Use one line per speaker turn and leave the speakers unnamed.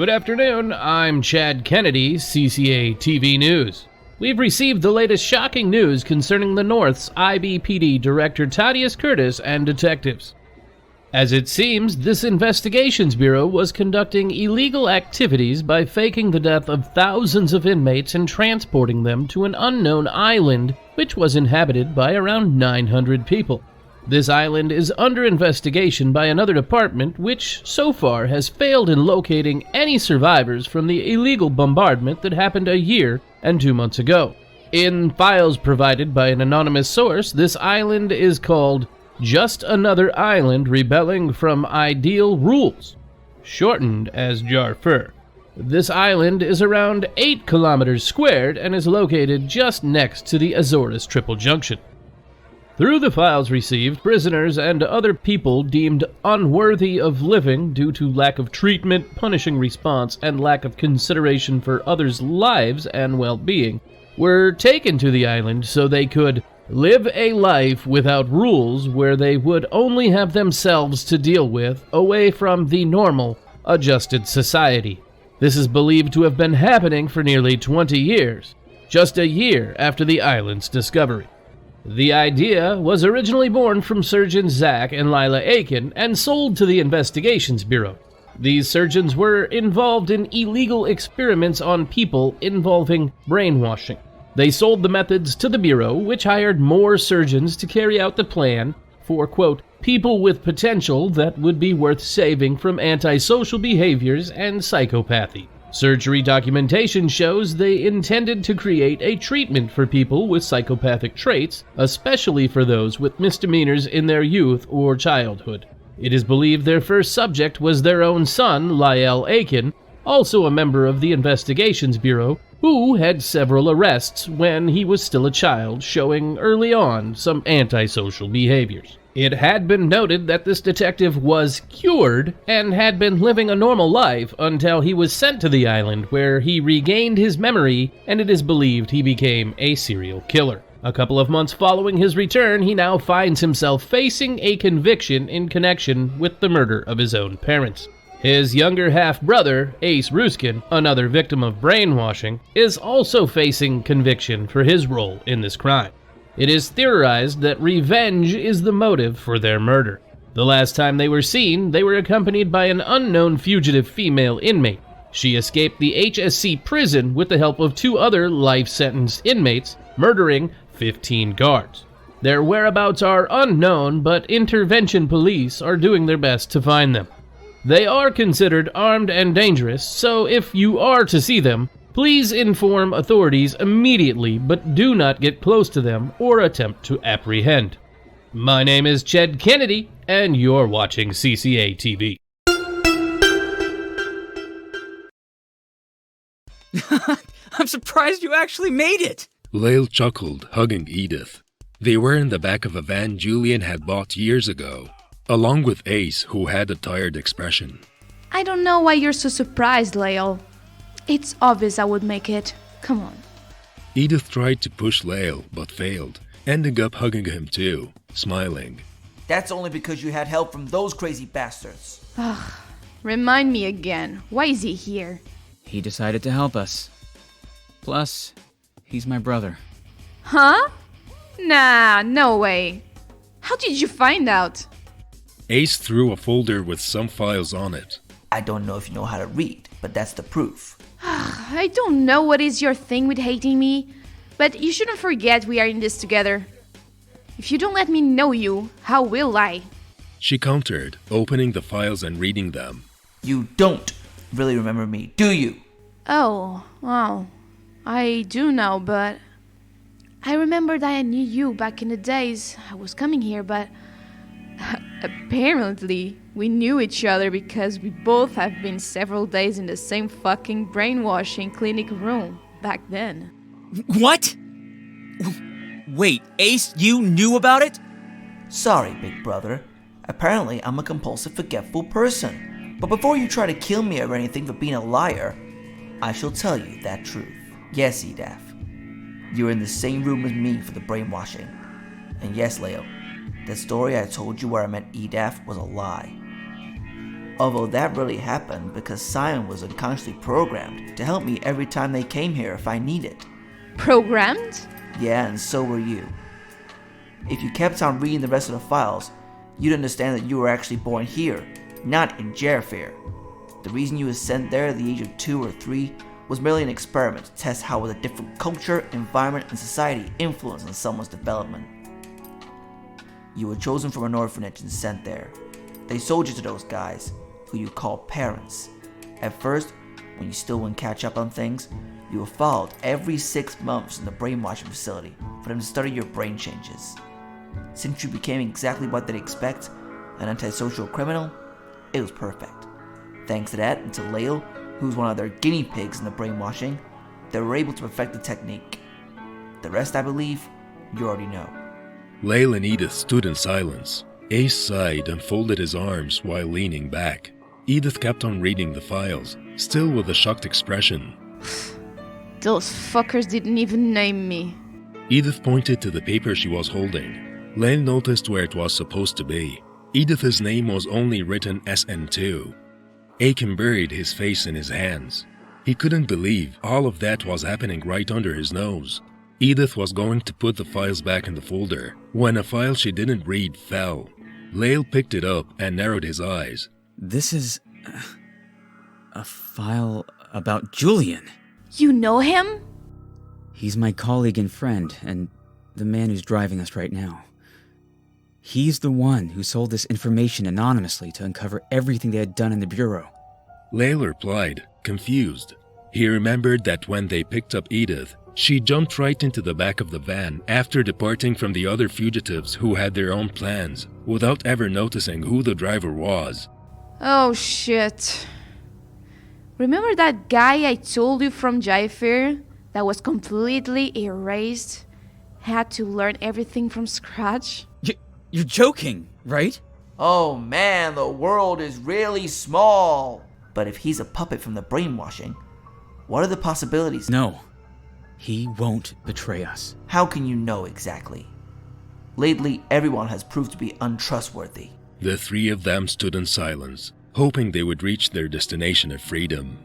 Good afternoon, I'm Chad Kennedy, CCA TV News. We've received the latest shocking news concerning the North's IBPD Director Thaddeus Curtis and detectives. As it seems, this investigations bureau was conducting illegal activities by faking the death of thousands of inmates and transporting them to an unknown island which was inhabited by around 900 people. This island is under investigation by another department which, so far, has failed in locating any survivors from the illegal bombardment that happened a year and 2 months ago. In files provided by an anonymous source, this island is called Just Another Island Rebelling from Ideal Rules, shortened as JARFUR. This island is around 8 kilometers squared and is located just next to the Azores Triple Junction. Through the files received, prisoners and other people deemed unworthy of living due to lack of treatment, punishing response, and lack of consideration for others' lives and well-being were taken to the island so they could live a life without rules where they would only have themselves to deal with, away from the normal, adjusted society. This is believed to have been happening for nearly 20 years, just a year after the island's discovery. The idea was originally born from surgeons Zach and Lael Aiken and sold to the Investigations Bureau. These surgeons were involved in illegal experiments on people involving brainwashing. They sold the methods to the Bureau, which hired more surgeons to carry out the plan for, quote, people with potential that would be worth saving from antisocial behaviors and psychopathy. Surgery documentation shows they intended to create a treatment for people with psychopathic traits, especially for those with misdemeanors in their youth or childhood. It is believed their first subject was their own son, Lael Aiken, also a member of the Investigations Bureau, who had several arrests when he was still a child, showing early on some antisocial behaviors. It had been noted that this detective was cured and had been living a normal life until he was sent to the island where he regained his memory, and it is believed he became a serial killer. A couple of months following his return, he now finds himself facing a conviction in connection with the murder of his own parents. His younger half-brother, Ace Ruskin, another victim of brainwashing, is also facing conviction for his role in this crime. It is theorized that revenge is the motive for their murder. The last time they were seen, they were accompanied by an unknown fugitive female inmate. She escaped the HSC prison with the help of 2 other life-sentenced inmates, murdering 15 guards. Their whereabouts are unknown, but intervention police are doing their best to find them. They are considered armed and dangerous, so if you are to see them, please inform authorities immediately, but do not get close to them or attempt to apprehend. My name is Chad Kennedy, and you're watching CCA TV.
I'm surprised you actually made it!
Lael chuckled, hugging Edath. They were in the back of a van Julian had bought years ago, along with Ace, who had a tired expression.
I don't know why you're so surprised, Lael. It's obvious I would make it. Come on.
Edath tried to push Lael, but failed, ending up hugging him too, smiling.
That's only because you had help from those crazy bastards.
Ugh, remind me again. Why is he here?
He decided to help us. Plus, he's my brother.
Huh? Nah, no way. How did you find out?
Ace threw a folder with some files on it.
I don't know if you know how to read, but that's the proof.
I don't know what is your thing with hating me, but you shouldn't forget we are in this together. If you don't let me know you, how will I?
She countered, opening the files and reading them.
You don't really remember me, do you?
Oh, well, I do now, but I remember that I knew you back in the days I was coming here, but apparently we knew each other because we both have been several days in the same fucking brainwashing clinic room back then.
What? Wait, Ace, you knew about it?
Sorry, big brother. Apparently I'm a compulsive forgetful person. But before you try to kill me or anything for being a liar, I shall tell you that truth. Yes, Edath. You were in the same room as me for the brainwashing. And yes, Lael, that story I told you where I met Edath was a lie. Although that really happened because Simon was unconsciously programmed to help me every time they came here if I needed.
Programmed?
Yeah, and so were you. If you kept on reading the rest of the files, you'd understand that you were actually born here, not in J.Fair. The reason you were sent there at the age of 2 or 3 was merely an experiment to test how a different culture, environment, and society influence on someone's development. You were chosen from an orphanage and sent there. They sold you to those guys, who you call parents. At first, when you still wouldn't catch up on things, you were followed every 6 months in the brainwashing facility for them to study your brain changes. Since you became exactly what they'd expect, an antisocial criminal, it was perfect. Thanks to that and to Lael, who was one of their guinea pigs in the brainwashing, they were able to perfect the technique. The rest, I believe, you already know.
Lael and Edath stood in silence. Ace sighed and folded his arms while leaning back. Edath kept on reading the files, still with a shocked expression.
Those fuckers didn't even name me.
Edath pointed to the paper she was holding. Lael noticed where it was supposed to be. Edath's name was only written SN2. Aiken buried his face in his hands. He couldn't believe all of that was happening right under his nose. Edath was going to put the files back in the folder when a file she didn't read fell. Lael picked it up and narrowed his eyes.
This is a file about Julian.
You know him?
He's my colleague and friend, and the man who's driving us right now. He's the one who sold this information anonymously to uncover everything they had done in the Bureau.
Lael replied, confused. He remembered that when they picked up Edath, she jumped right into the back of the van after departing from the other fugitives who had their own plans, without ever noticing who the driver was.
Oh shit. Remember that guy I told you from J.Fair that was completely erased? Had to learn everything from scratch?
You're joking, right?
Oh man, the world is really small. But if he's a puppet from the brainwashing, what are the possibilities?
No, he won't betray us.
How can you know exactly? Lately, everyone has proved to be untrustworthy.
The three of them stood in silence, hoping they would reach their destination of freedom.